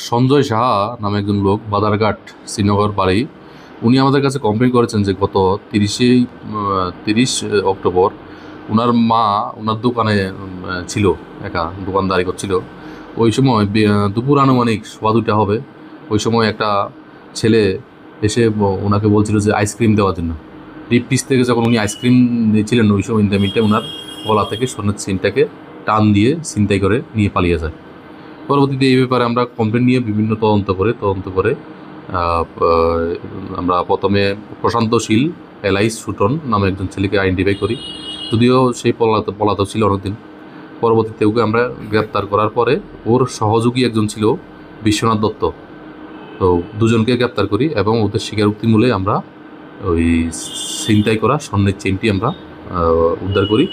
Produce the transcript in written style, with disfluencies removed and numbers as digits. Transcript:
সঞ্জয় সাহা নামে একজন লোক, বাদারঘাট শ্রীনগর বাড়ি। উনি আমাদের কাছে কমপ্লেন করেছেন যে গত 30 অক্টোবর ওনার মা ওনার দোকানে ছিল, একা দোকানদারি করছিল। ওই সময় দুপুর আনুমানিক 2:15 হবে। ওই সময় একটা ছেলে এসে ওনাকে বলছিল যে আইসক্রিম দেওয়ার জন্য। ডিপ পিস থেকে যখন উনি আইসক্রিম দিয়েছিলেন, ওই সময় ইন্টারমিটে ওনার গলা থেকে সোনার চেনটাকে টান দিয়ে ছিনতাই করে নিয়ে পালিয়ে যায়। পরবর্তীতে এই ব্যাপারে আমরা কমপ্লেন নিয়ে বিভিন্ন তদন্ত করে আমরা প্রথমে প্রশান্তশীল এলাইস সুটন নামে একজন ছেলেকে আইডেন্টিফাই করি, যদিও সেই পলাতক ছিল অনেকদিন। পরবর্তীতে ওকে আমরা গ্রেপ্তার করার পরে ওর সহযোগী একজন ছিল বিশ্বনাথ দত্ত, তো দুজনকে গ্রেপ্তার করি এবং ওদের স্বীকারোক্তি মূলে আমরা ওই ছিনতাই করা স্বর্ণের চেনটি আমরা উদ্ধার করি।